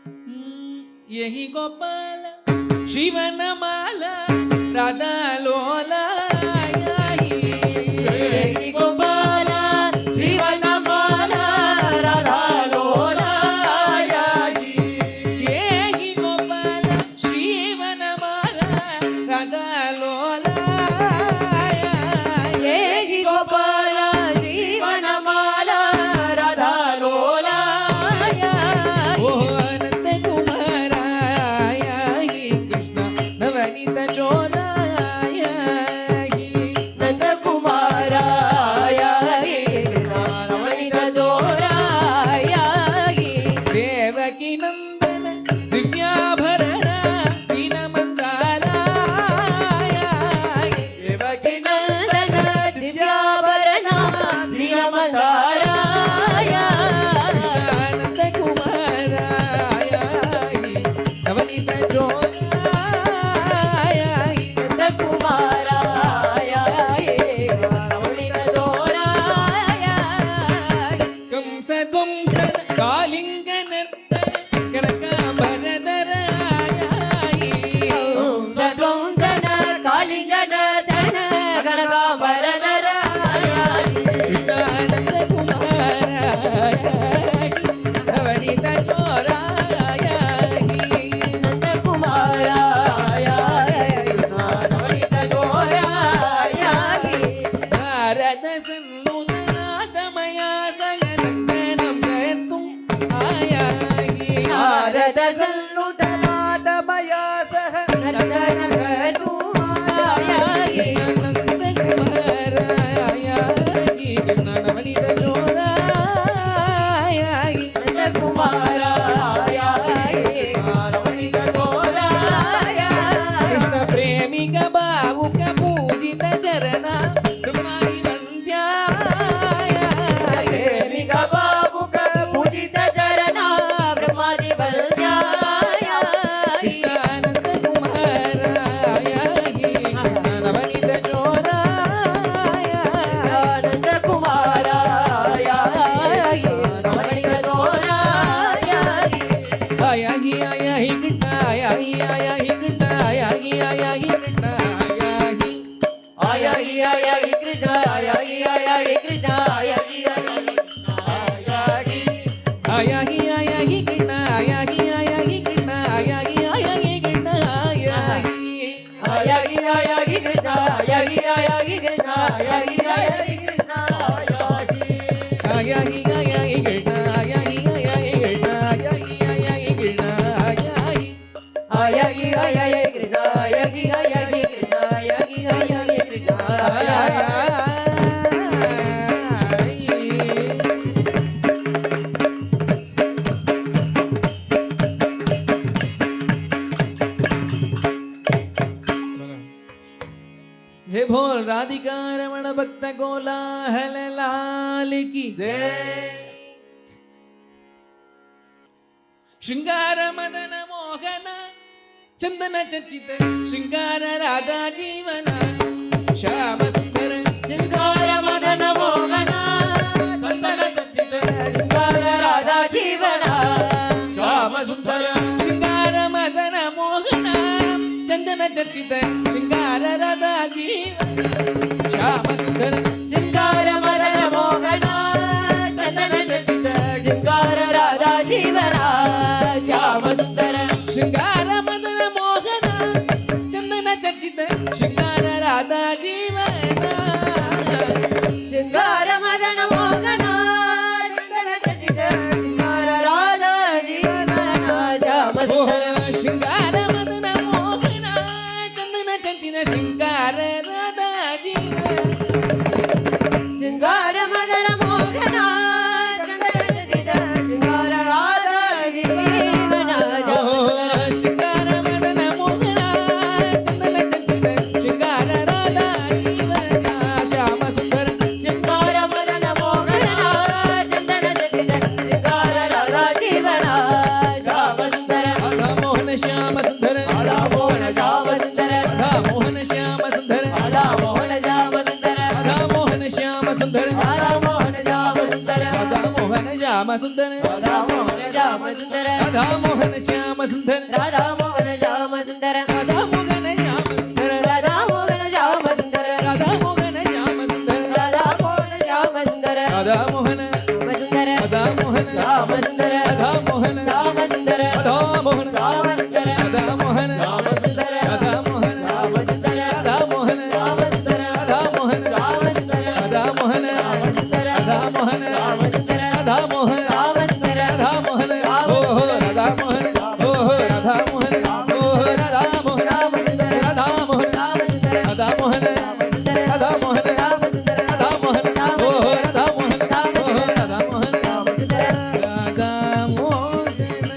यही गोपाल शिवन माला राधा लोला यही गोपाल शिवन माला राधा लोला यही गोपाल शिवन माला राधा लोला यही गोपाल शिवन माला राधा लोला जय भोल राधिका रमण भक्त कोलाहल लाल की जय। श्रृंगार मदन मोहन चंदन चर्चित श्रृंगार राधा जीवन श्याम सुंदर श्रृंगार मदन मोहन चंदन चर्चित श्रृंगार राधा जीवन श्याम सुंदर श्रृंगार मदन मोहन चंदन चर्चित श्रृंगार राधा जीवन श्याम सुंदर श्रृंगार मदन मोहन चंदन चर्चित श्रृंगार राधा जीवन श्याम सुंदर श्रृंगार मदन मोहन चंदन चर्चित श्रृंगार राधा जीवन श्रृंगार मदन मोहन चंदन चर्चित श्रृंगार राधा जीवन श्याम सुंदर श्रृंगार मदन मोहन चंदन चर्चित श्रृंगार राधा जीवन श्रृंगार मदन मोहन चंदन चर्चित श्रृंगार राधा जीवन श्रृंगार मदन मोहन चंदन चर्चित श्रृंगार राधा जीवन श्याम सुंदर श्रृंगार मदन मोहन चंदन चर्चित श्रृंगार राधा जीवन श्याम सुंदर राधा मोहन श्याम सुंदर राधा मोहन श्याम सुंदर राधा मोहन श्याम सुंदर राधा मोहन श्याम सुंदर राधा मोहन श्याम सुंदर राधा मोहन श्याम सुंदर राधा मोहन श्याम सुंदर राधा मोहन श्याम सुंदर राधा मोहन சுந்தர ராதா மோகன ஷியாம சுந்தர ராதா மோகன ஷியாம சுந்தர ராதா மோகன ஷியாம சுந்தர ராதா மோகன ஷியாம சுந்தர ராதா மோகன ஷியாம சுந்தர ராதா மோகன சுந்தர ராதா மோகன ஷியாம சுந்தர ராதா மோகன ஷியாம சுந்தர ராதா மோகன ஷியாம சுந்தர ராதா மோகன ஷியாம சுந்தர ராதா மோகன ஷியாம சுந்தர ராதா மோகன ஷியாம சுந்தர ராதா மோகன ஷியாம சுந்தர ராதா மோகன ஷியாம சுந்தர ராதா மோகன ஷியாம சுந்தர ராதா மோகன ஷியாம சுந்தர ராதா மோகன ஓஹோ ராதா மோகன ஓஹோ ராதா மோகன ஓஹோ ராதா மோகன ஷியாம சுந்தர ராதா மோகன ஷியாம சுந்தர ராதா மோகன சுந்தர ராதா மோகன ஷியாம சுந்தர ராதா மோகன ஓஹோ ராதா மோகன ஓஹோ ராதா மோகன சுந்தர ராதா மோகன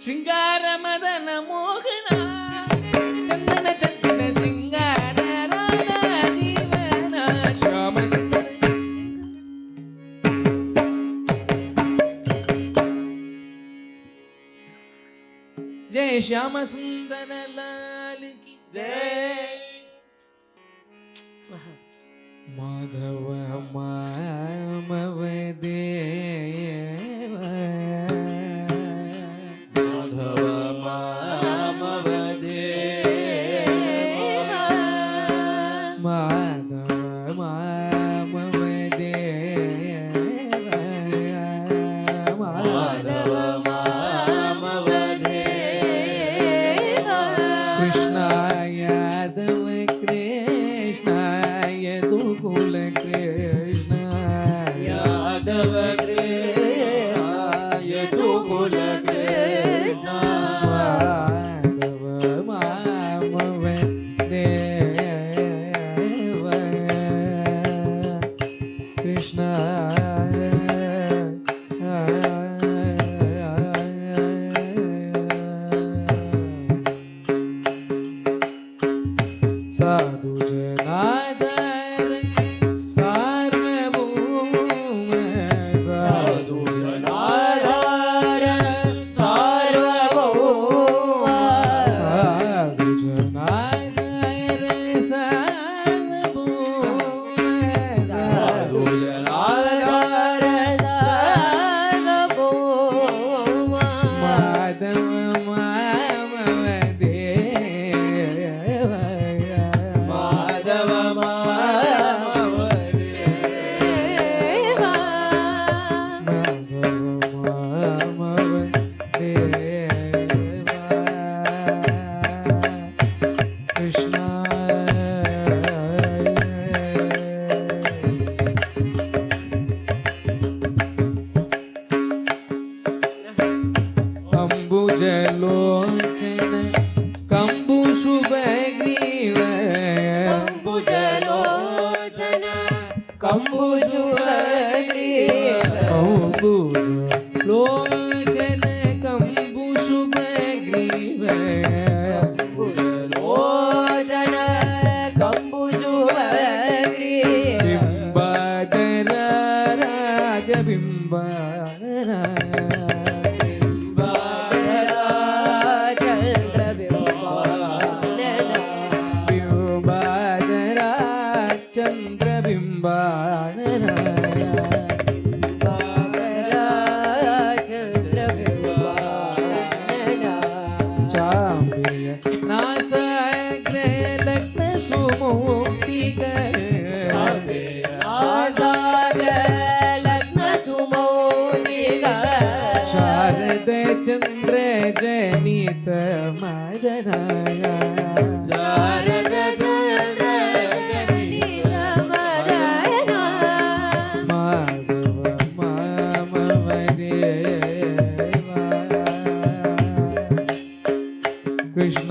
ಶೃಂಗಾರ ಮದನ ಮೋಹನ ಚಂದನ ಚಂದನ ಶೃಂಗಾರ ರಾಧಾ ಜೀವನ ಶ್ಯಾಮ ಸುಂದರ ಜಯ ಶ್ಯಾಮ ಸುಂದರ ಲಾಲ್ ಕಿ ಜಯ ಮಾಧವ ಮಾಮವ ದೇವ ಮಾಧವ ಮಾಮವ ದೇವ ಮಾಧವ ಮಾಮವ ದೇವ ಮಾಧವ ಮಾಮವ ದೇವ ಕೃಷ್ಣ ಯಾದವ ಕೃಷ್ಣ ಯದುಕುಲ ಕೃಷ್ಣ ಯಾದವ ಕೃಷ್ಣ ಯದುಕುಲ ಕೃಷ್ಣ ಮಾಧವ ಮಾಮವ ದೇವ ಕೃಷ್ಣ ಸಾಧು ಜನಾದರ ಸಾರ್ವಭೌಮ ಸಾಧು ಆಧಾರ ಸಾರ್ವಭೌಮ ಸಾಧು ಜನಾದರ ಸಾರ್ವಭೌಮ ಸಾಧು ಆಧಾರ ಸಾರ್ವಭೌಮ ಮಾಧವ ಮಾಮವ ದೇವ ಮಾಧವ ಮಾಮವ ದೇವ ಮಾಧವ ಮಾಮವ ದೇವ ಕೃಷ್ಣ ಅಂಬುಜಲೋಚನ ಕಂಬು ಶುಭಗ್ರೀವ ಅಂಬುಜಲೋಚನ ಕಂಬು ಶುಭಗ್ರೀವ ಅಂಬುಜಲೋಚನ ಕಂಬು ಶುಭಗ್ರೀವ ಅಂಬುಜಲೋಚನ ಕಂಬು ಶುಭಗ್ರೀವ ಬಿಂಬಾದರ ರಾಜಬಿಂಬಾದರ ಬಿಂಬಾದರ ಚಂದ್ರಬಿಂಬಾದರ ಚಾಂಬಿಯ ನಾಸಾಗ್ರ ಲಗ್ನ ಸುಮೂರ್ತಿಗರ ಶಾರದ ಚಂದ್ರ ಜನಿತ ಮದನಾಯ ಶಾರದ ಚಂದ್ರ ಜನಿತ ಮಾಧವ ಮಾಮವ ದೇವ ಕೃಷ್ಣ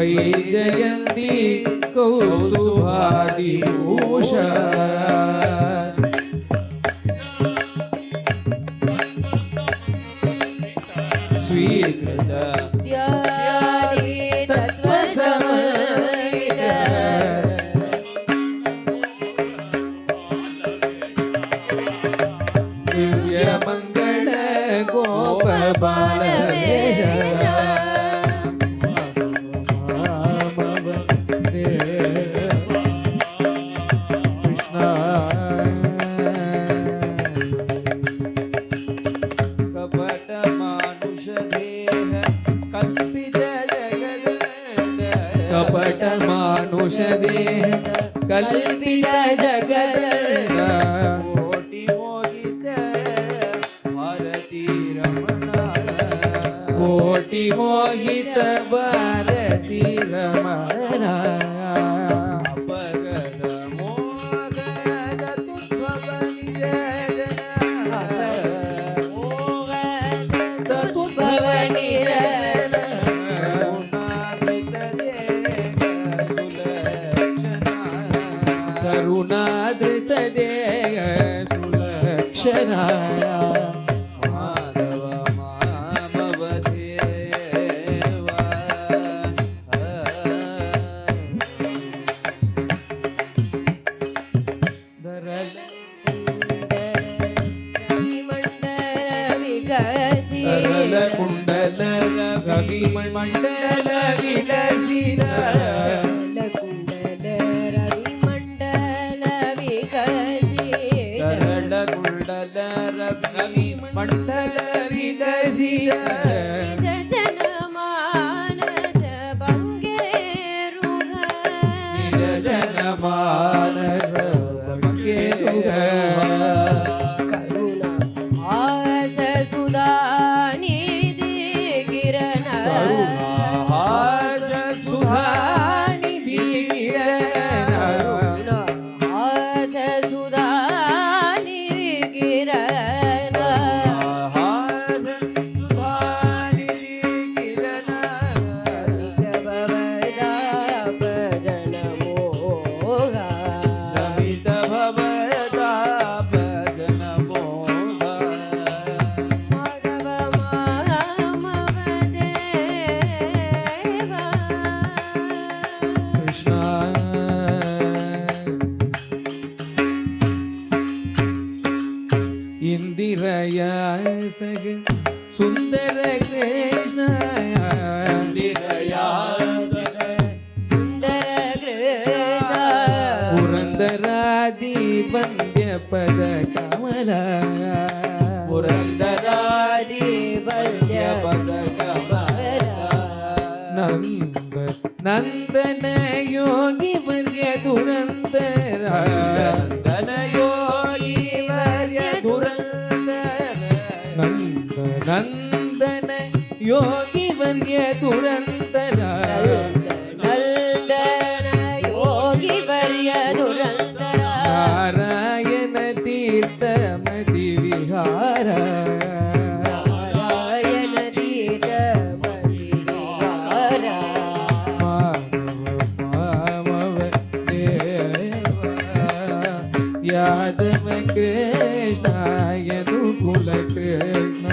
वैजयन्ती कौस्तुभादिभूषा स्वीकृत ध्यादि तत्त्वसमन्वित दिव्यमङ्गल गोपबालवेश कपट मानुष देह कल्पित जगदण्ड कोटि मोहित भारती रमण कोटि मोहित भारती रमण अपगत मोहगत तुद्भव निज तुद्भव निरन करुणाधृत देय सुलक्षणाय माधव मामवदेव धरल तरल कुंडल रविमण्डल विलसित मंडल विलसित जनमानस भङ्गेरुह जनमानस भङ्गेरुह करुणा हास सुधानिधि किरण हास सुधानिधि किरण हास सुधानिधि किरण इंदिरया सग सुंदर कृष्ण इंदिरया सुन्दर कृष्ण पुरंदरादि वंद्य पद कमल पुरन्दरादि वन्द्य पद कमल नंद नंदन योगी वर्य दुरंतर नंदन योगी वर्य दुरंतर नंदन योगी वर्य दुरंतर नन्दन योगी वर्य दुरन्तर नारायण तीर्थ मति विहार नारायण तीर्थ मति विहार माधव देव यादव कृष्ण यदुकुल कृष्ण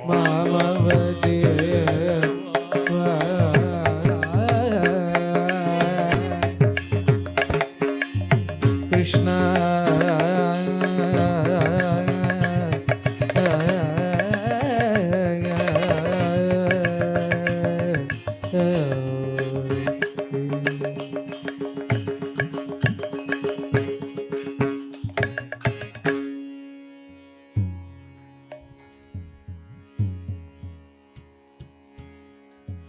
माधव देव कृष्ण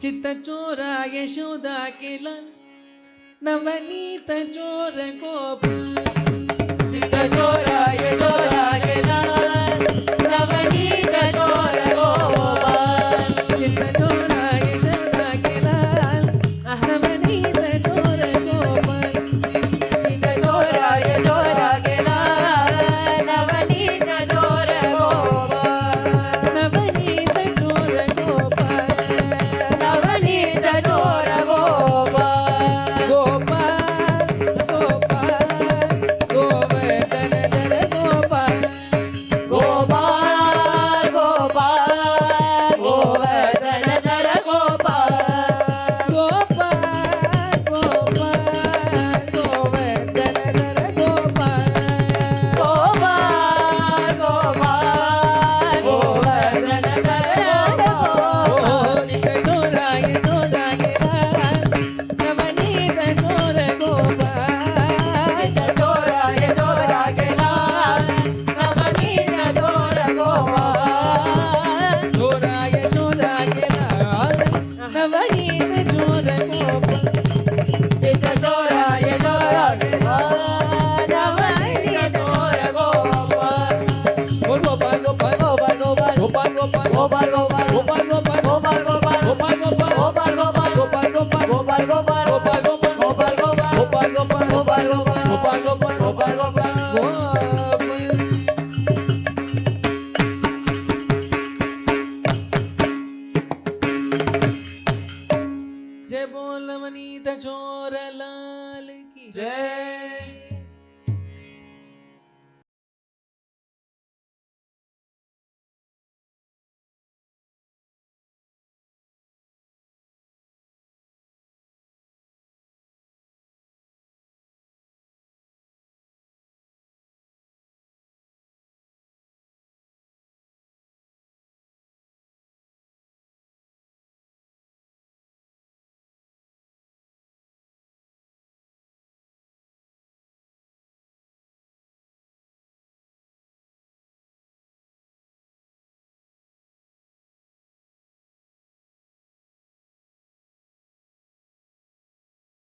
चित्त चोरा यशोदा केला नवनीत चोर गोप चित्त चोरा यशोदा